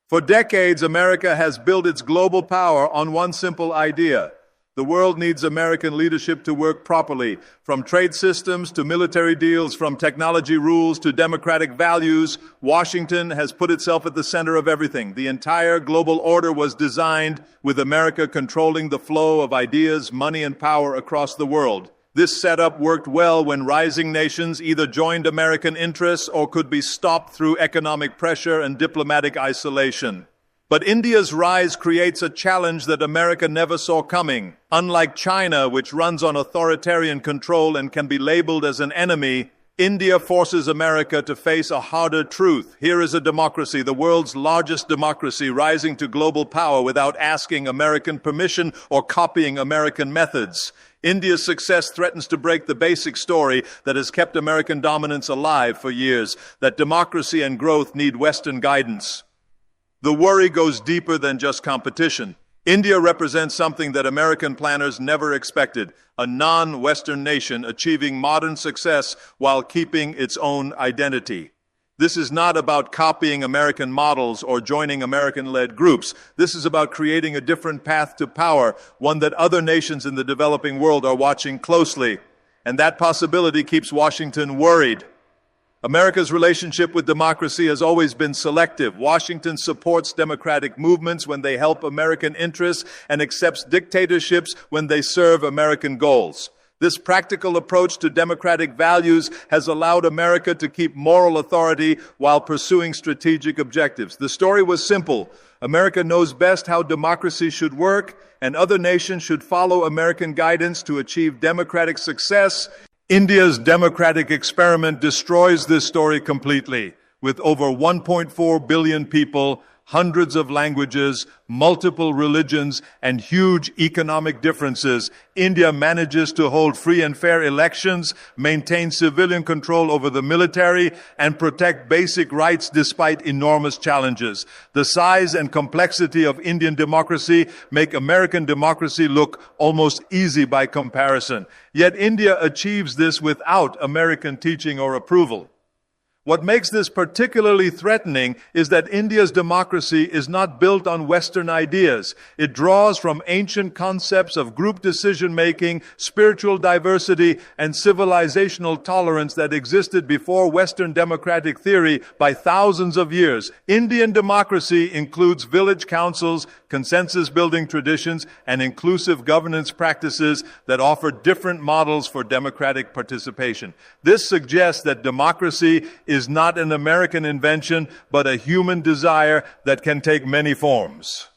For decades, America has built its global power on one simple idea. The world needs American leadership to work properly, from trade systems to military deals, from technology rules to democratic values. Washington has put itself at the center of everything. The entire global order was designed with America controlling the flow of ideas, money, and power across the world. This setup worked well when rising nations either joined American interests or could be stopped through economic pressure and diplomatic isolation. But India's rise creates a challenge that America never saw coming. Unlike China, which runs on authoritarian control and can be labeled as an enemy, India forces America to face a harder truth. Here is a democracy, the world's largest democracy, rising to global power without asking American permission or copying American methods. India's success threatens to break the basic story that has kept American dominance alive for years, that democracy and growth need Western guidance. The worry goes deeper than just competition. India represents something that American planners never expected, a non-Western nation achieving modern success while keeping its own identity. This is not about copying American models or joining American-led groups. This is about creating a different path to power, one that other nations in the developing world are watching closely. And that possibility keeps Washington worried. America's relationship with democracy has always been selective. Washington supports democratic movements when they help American interests and accepts dictatorships when they serve American goals. This practical approach to democratic values has allowed America to keep moral authority while pursuing strategic objectives. The story was simple. America knows best how democracy should work, and other nations should follow American guidance to achieve democratic success. India's democratic experiment destroys this story completely. With over 1.4 billion people, hundreds of languages, multiple religions, and huge economic differences, India manages to hold free and fair elections, maintain civilian control over the military, and protect basic rights despite enormous challenges. The size and complexity of Indian democracy make American democracy look almost easy by comparison. Yet India achieves this without American teaching or approval. What makes this particularly threatening is that India's democracy is not built on Western ideas. It draws from ancient concepts of group decision-making, spiritual diversity, and civilizational tolerance that existed before Western democratic theory by thousands of years. Indian democracy includes village councils, consensus-building traditions, and inclusive governance practices that offer different models for democratic participation. This suggests that democracy is not an American invention, but a human desire that can take many forms.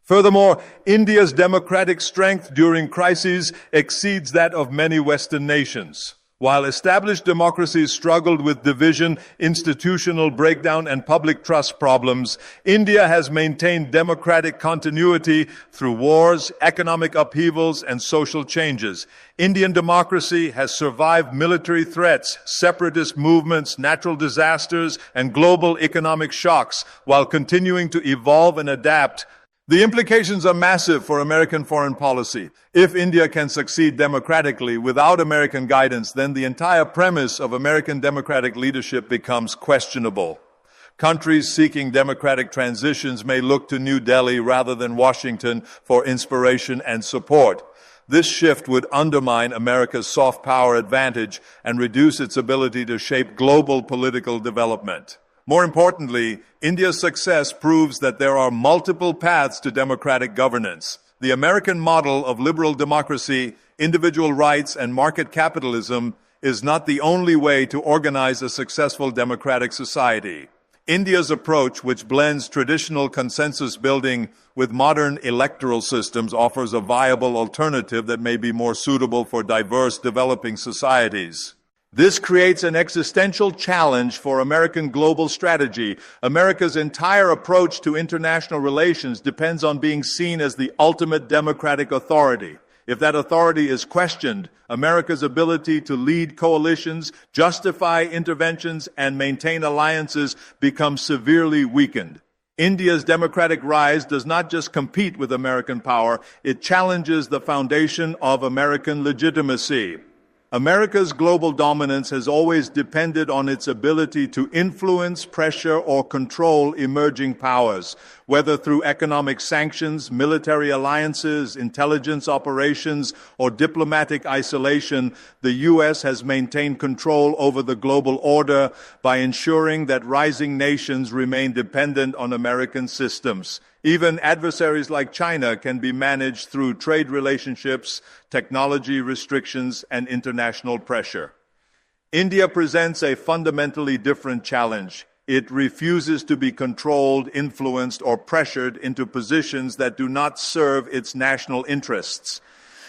Furthermore, India's democratic strength during crises exceeds that of many Western nations. While established democracies struggled with division, institutional breakdown, and public trust problems, India has maintained democratic continuity through wars, economic upheavals, and social changes. Indian democracy has survived military threats, separatist movements, natural disasters, and global economic shocks, while continuing to evolve and adapt. The implications are massive for American foreign policy. If India can succeed democratically without American guidance, then the entire premise of American democratic leadership becomes questionable. Countries seeking democratic transitions may look to New Delhi rather than Washington for inspiration and support. This shift would undermine America's soft power advantage and reduce its ability to shape global political development. More importantly, India's success proves that there are multiple paths to democratic governance. The American model of liberal democracy, individual rights, and market capitalism is not the only way to organize a successful democratic society. India's approach, which blends traditional consensus building with modern electoral systems, offers a viable alternative that may be more suitable for diverse developing societies. This creates an existential challenge for American global strategy. America's entire approach to international relations depends on being seen as the ultimate democratic authority. If that authority is questioned, America's ability to lead coalitions, justify interventions, and maintain alliances becomes severely weakened. India's democratic rise does not just compete with American power, it challenges the foundation of American legitimacy. America's global dominance has always depended on its ability to influence, pressure, or control emerging powers, whether through economic sanctions, military alliances, intelligence operations, or diplomatic isolation. The U.S. has maintained control over the global order by ensuring that rising nations remain dependent on American systems. Even adversaries like China can be managed through trade relationships, technology restrictions, and international pressure. India presents a fundamentally different challenge. It refuses to be controlled, influenced, or pressured into positions that do not serve its national interests.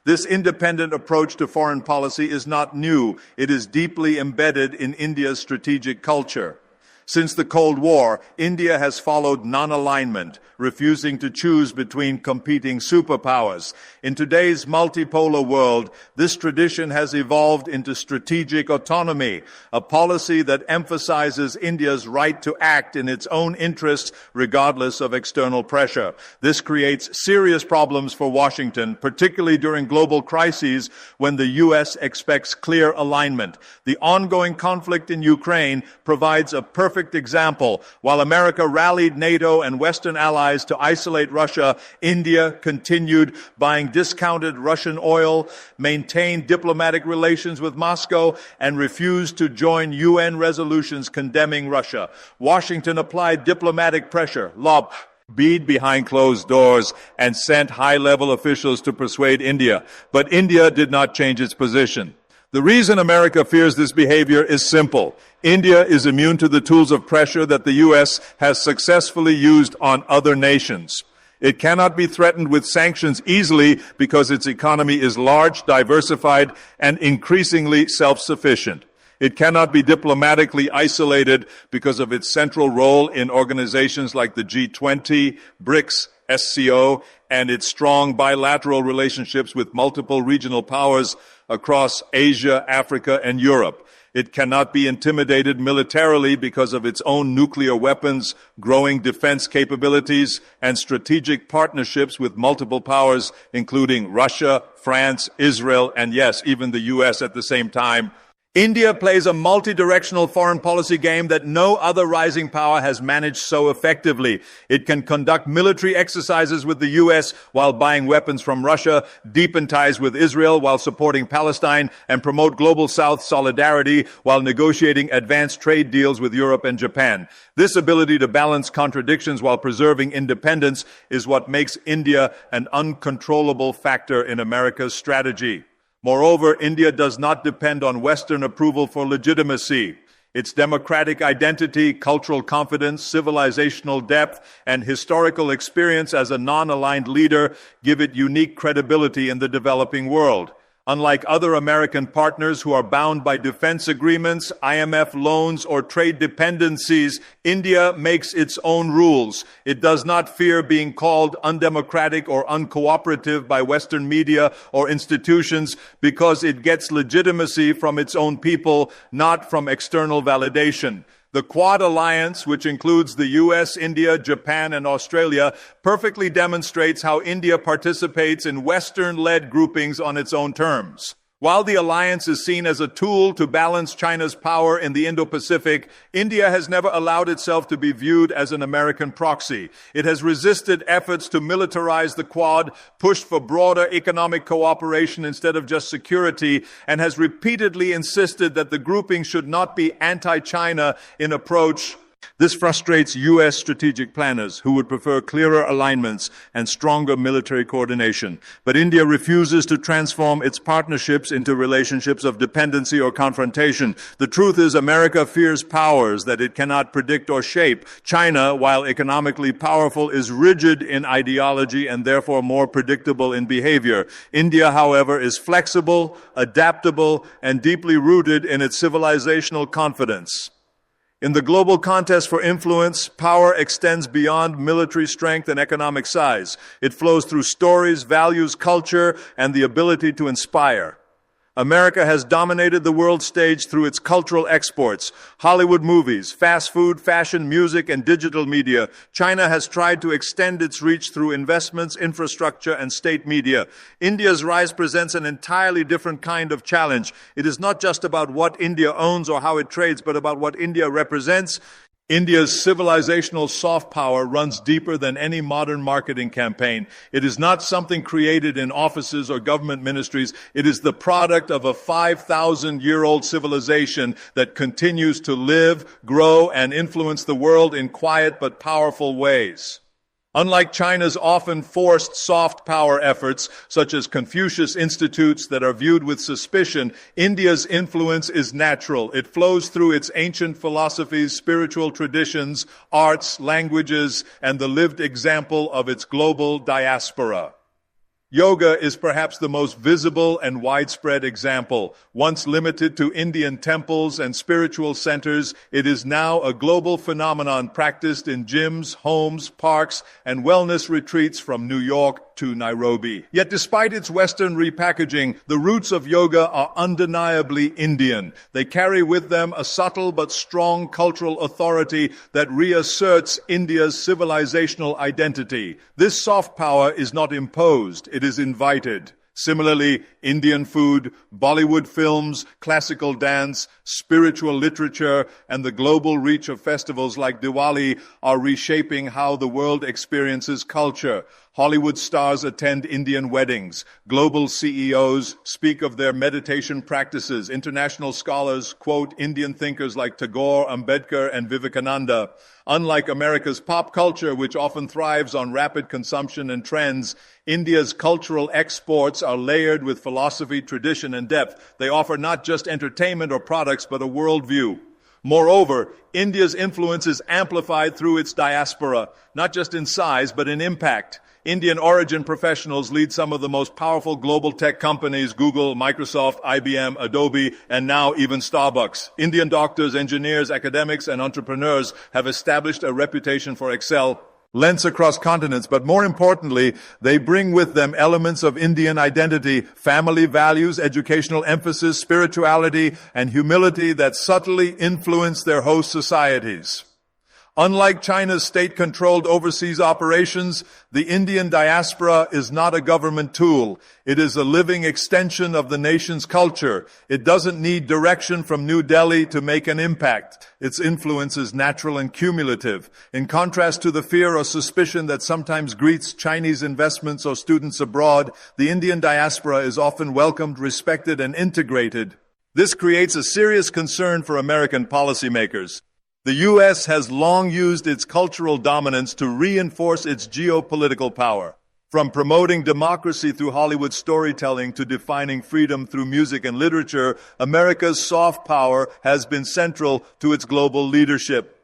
This independent approach to foreign policy is not new. It is deeply embedded in India's strategic culture. Since the Cold War, India has followed non-alignment, refusing to choose between competing superpowers. In today's multipolar world, this tradition has evolved into strategic autonomy, a policy that emphasizes India's right to act in its own interests regardless of external pressure. This creates serious problems for Washington, particularly during global crises when the U.S. expects clear alignment. The ongoing conflict in Ukraine provides a perfect example. While America rallied NATO and Western allies to isolate Russia, India continued buying discounted Russian oil, maintained diplomatic relations with Moscow, and refused to join UN resolutions condemning Russia. Washington applied diplomatic pressure, lobbied behind closed doors, and sent high-level officials to persuade India. But India did not change its position. The reason America fears this behavior is simple. India is immune to the tools of pressure that the U.S. has successfully used on other nations. It cannot be threatened with sanctions easily because its economy is large, diversified, and increasingly self-sufficient. It cannot be diplomatically isolated because of its central role in organizations like the G20, BRICS, SCO, and its strong bilateral relationships with multiple regional powers across Asia, Africa, and Europe. It cannot be intimidated militarily because of its own nuclear weapons, growing defense capabilities, and strategic partnerships with multiple powers, including Russia, France, Israel, and yes, even the U.S. at the same time. India plays a multi-directional foreign policy game that no other rising power has managed so effectively. It can conduct military exercises with the U.S. while buying weapons from Russia, deepen ties with Israel while supporting Palestine, and promote global South solidarity while negotiating advanced trade deals with Europe and Japan. This ability to balance contradictions while preserving independence is what makes India an uncontrollable factor in America's strategy. Moreover, India does not depend on Western approval for legitimacy. Its democratic identity, cultural confidence, civilizational depth, and historical experience as a non-aligned leader give it unique credibility in the developing world. Unlike other American partners who are bound by defense agreements, IMF loans, or trade dependencies, India makes its own rules. It does not fear being called undemocratic or uncooperative by Western media or institutions because it gets legitimacy from its own people, not from external validation. The Quad Alliance, which includes the U.S., India, Japan, and Australia, perfectly demonstrates how India participates in Western-led groupings on its own terms. While the alliance is seen as a tool to balance China's power in the Indo-Pacific, India has never allowed itself to be viewed as an American proxy. It has resisted efforts to militarize the Quad, pushed for broader economic cooperation instead of just security, and has repeatedly insisted that the grouping should not be anti-China in approach. This frustrates U.S. strategic planners who would prefer clearer alignments and stronger military coordination. But India refuses to transform its partnerships into relationships of dependency or confrontation. The truth is, America fears powers that it cannot predict or shape. China, while economically powerful, is rigid in ideology and therefore more predictable in behavior. India, however, is flexible, adaptable, and deeply rooted in its civilizational confidence. In the global contest for influence, power extends beyond military strength and economic size. It flows through stories, values, culture, and the ability to inspire. America has dominated the world stage through its cultural exports, Hollywood movies, fast food, fashion, music, and digital media. China has tried to extend its reach through investments, infrastructure, and state media. India's rise presents an entirely different kind of challenge. It is not just about what India owns or how it trades, but about what India represents. India's civilizational soft power runs deeper than any modern marketing campaign. It is not something created in offices or government ministries. It is the product of a 5,000-year-old civilization that continues to live, grow, and influence the world in quiet but powerful ways. Unlike China's often forced soft power efforts, such as Confucius institutes that are viewed with suspicion, India's influence is natural. It flows through its ancient philosophies, spiritual traditions, arts, languages, and the lived example of its global diaspora. Yoga is perhaps the most visible and widespread example. Once limited to Indian temples and spiritual centers, it is now a global phenomenon practiced in gyms, homes, parks, and wellness retreats from New York to Nairobi. Yet despite its Western repackaging, the roots of yoga are undeniably Indian. They carry with them a subtle but strong cultural authority that reasserts India's civilizational identity. This soft power is not imposed. It is invited. Similarly, Indian food, Bollywood films, classical dance, spiritual literature, and the global reach of festivals like Diwali are reshaping how the world experiences culture. Hollywood stars attend Indian weddings. Global CEOs speak of their meditation practices. International scholars quote Indian thinkers like Tagore, Ambedkar, and Vivekananda. Unlike America's pop culture, which often thrives on rapid consumption and trends, India's cultural exports are layered with philosophy, tradition, and depth. They offer not just entertainment or products, but a worldview. Moreover, India's influence is amplified through its diaspora, not just in size, but in impact. Indian origin professionals lead some of the most powerful global tech companies, Google, Microsoft, IBM, Adobe, and now even Starbucks. Indian doctors, engineers, academics, and entrepreneurs have established a reputation for excellence across continents, but more importantly, they bring with them elements of Indian identity, family values, educational emphasis, spirituality, and humility that subtly influence their host societies. Unlike China's state-controlled overseas operations, the Indian diaspora is not a government tool. It is a living extension of the nation's culture. It doesn't need direction from New Delhi to make an impact. Its influence is natural and cumulative. In contrast to the fear or suspicion that sometimes greets Chinese investments or students abroad, the Indian diaspora is often welcomed, respected, and integrated. This creates a serious concern for American policymakers. The U.S. has long used its cultural dominance to reinforce its geopolitical power. From promoting democracy through Hollywood storytelling to defining freedom through music and literature, America's soft power has been central to its global leadership.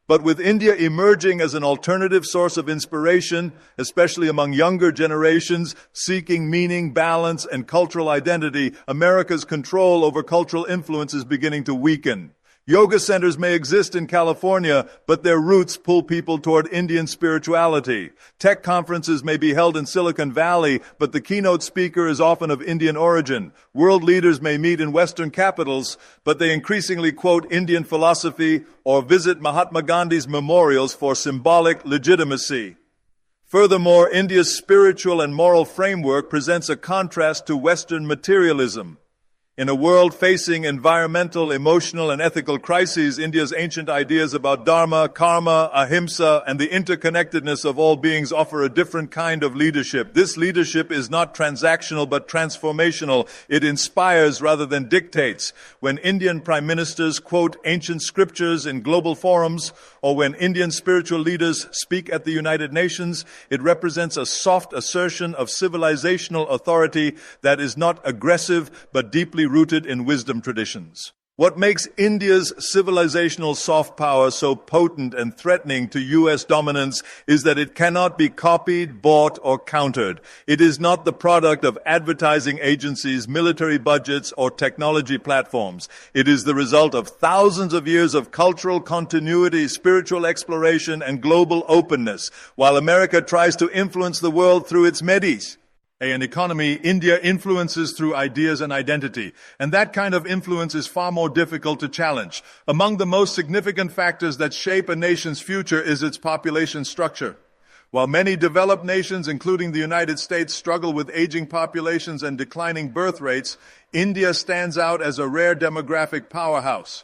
But with India emerging as an alternative source of inspiration, especially among younger generations seeking meaning, balance, and cultural identity, America's control over cultural influence is beginning to weaken. Yoga centers may exist in California, but their roots pull people toward Indian spirituality. Tech conferences may be held in Silicon Valley, but the keynote speaker is often of Indian origin. World leaders may meet in Western capitals, but they increasingly quote Indian philosophy or visit Mahatma Gandhi's memorials for symbolic legitimacy. Furthermore, India's spiritual and moral framework presents a contrast to Western materialism. In a world facing environmental, emotional, and ethical crises, India's ancient ideas about dharma, karma, ahimsa, and the interconnectedness of all beings offer a different kind of leadership. This leadership is not transactional but transformational. It inspires rather than dictates. When Indian prime ministers quote ancient scriptures in global forums, or when Indian spiritual leaders speak at the United Nations, it represents a soft assertion of civilizational authority that is not aggressive but deeply rooted in wisdom traditions. What makes India's civilizational soft power so potent and threatening to U.S. dominance is that it cannot be copied, bought, or countered. It is not the product of advertising agencies, military budgets, or technology platforms. It is the result of thousands of years of cultural continuity, spiritual exploration, and global openness, while America tries to influence the world through its Medis. An economy, India influences through ideas and identity, and that kind of influence is far more difficult to challenge. Among the most significant factors that shape a nation's future is its population structure. While many developed nations, including the United States, struggle with aging populations and declining birth rates, India stands out as a rare demographic powerhouse.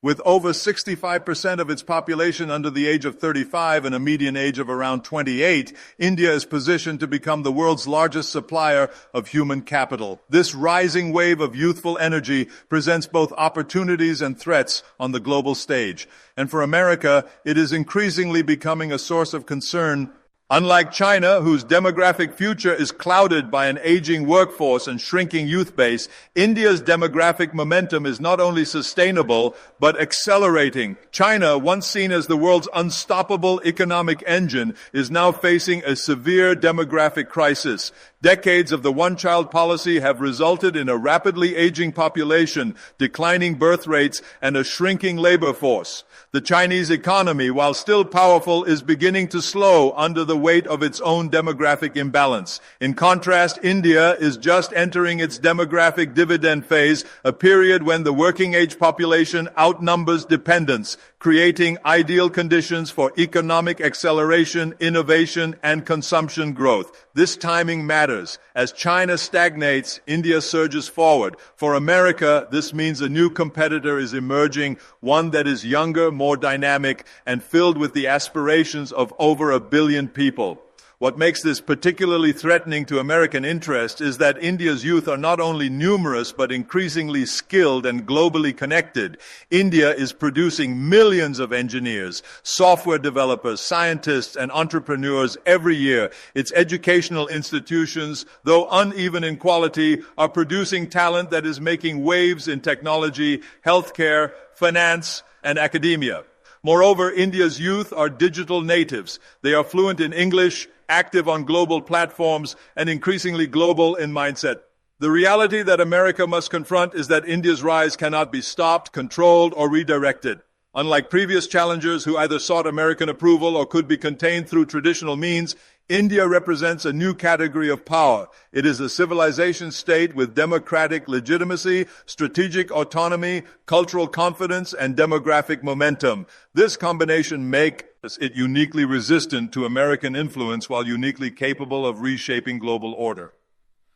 With over 65% of its population under the age of 35 and a median age of around 28, India is positioned to become the world's largest supplier of human capital. This rising wave of youthful energy presents both opportunities and threats on the global stage. And for America, it is increasingly becoming a source of concern. Unlike China, whose demographic future is clouded by an aging workforce and shrinking youth base, India's demographic momentum is not only sustainable, but accelerating. China, once seen as the world's unstoppable economic engine, is now facing a severe demographic crisis. Decades of the one-child policy have resulted in a rapidly aging population, declining birth rates, and a shrinking labor force. The Chinese economy, while still powerful, is beginning to slow under the weight of its own demographic imbalance. In contrast, India is just entering its demographic dividend phase, a period when the working-age population outnumbers dependents, creating ideal conditions for economic acceleration, innovation, and consumption growth. This timing matters. As China stagnates, India surges forward. For America, this means a new competitor is emerging, one that is younger, more dynamic, and filled with the aspirations of over 1 billion people. What makes this particularly threatening to American interest is that India's youth are not only numerous but increasingly skilled and globally connected. India is producing millions of engineers, software developers, scientists, and entrepreneurs every year. Its educational institutions, though uneven in quality, are producing talent that is making waves in technology, healthcare, finance, and academia. Moreover, India's youth are digital natives. They are fluent in English, active on global platforms, and increasingly global in mindset. The reality that America must confront is that India's rise cannot be stopped, controlled, or redirected. Unlike previous challengers who either sought American approval or could be contained through traditional means, India represents a new category of power. It is a civilization state with democratic legitimacy, strategic autonomy, cultural confidence, and demographic momentum. This combination makes it uniquely resistant to American influence while uniquely capable of reshaping global order.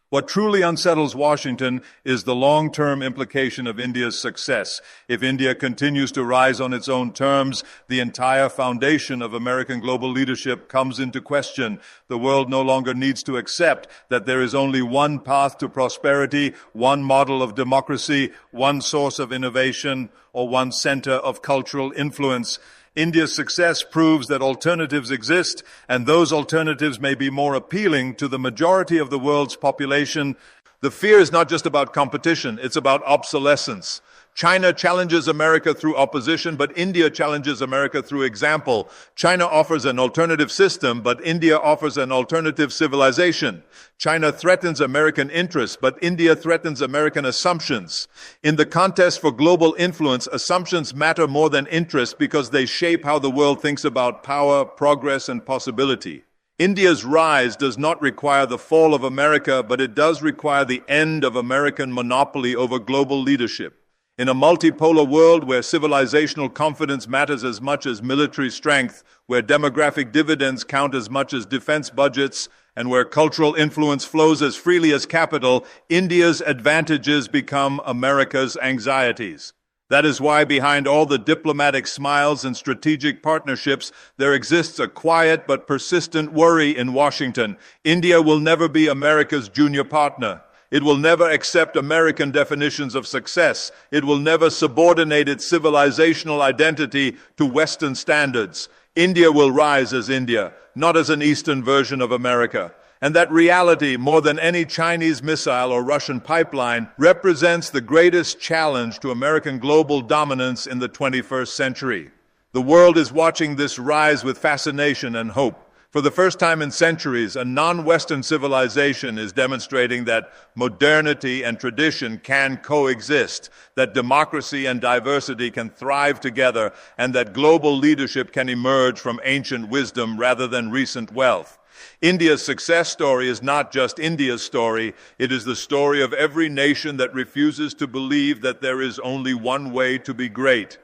What truly unsettles Washington is the long-term implication of India's success. If India continues to rise on its own terms, the entire foundation of American global leadership comes into question. The world no longer needs to accept that there is only one path to prosperity, one model of democracy, one source of innovation, or one center of cultural influence. India's success proves that alternatives exist, and those alternatives may be more appealing to the majority of the world's population. The fear is not just about competition, it's about obsolescence. China challenges America through opposition, but India challenges America through example. China offers an alternative system, but India offers an alternative civilization. China threatens American interests, but India threatens American assumptions. In the contest for global influence, assumptions matter more than interests because they shape how the world thinks about power, progress, and possibility. India's rise does not require the fall of America, but it does require the end of American monopoly over global leadership. In a multipolar world where civilizational confidence matters as much as military strength, where demographic dividends count as much as defense budgets, and where cultural influence flows as freely as capital, India's advantages become America's anxieties. That is why behind all the diplomatic smiles and strategic partnerships, there exists a quiet but persistent worry in Washington. India will never be America's junior partner. It will never accept American definitions of success. It will never subordinate its civilizational identity to Western standards. India will rise as India, not as an Eastern version of America. And that reality, more than any Chinese missile or Russian pipeline, represents the greatest challenge to American global dominance in the 21st century. The world is watching this rise with fascination and hope. For the first time in centuries, a non-Western civilization is demonstrating that modernity and tradition can coexist, that democracy and diversity can thrive together, and that global leadership can emerge from ancient wisdom rather than recent wealth. India's success story is not just India's story, it is the story of every nation that refuses to believe that there is only one way to be great.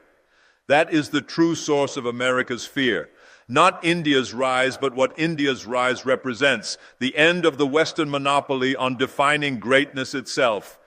That is the true source of America's fear. Not India's rise, but what India's rise represents, the end of the Western monopoly on defining greatness itself.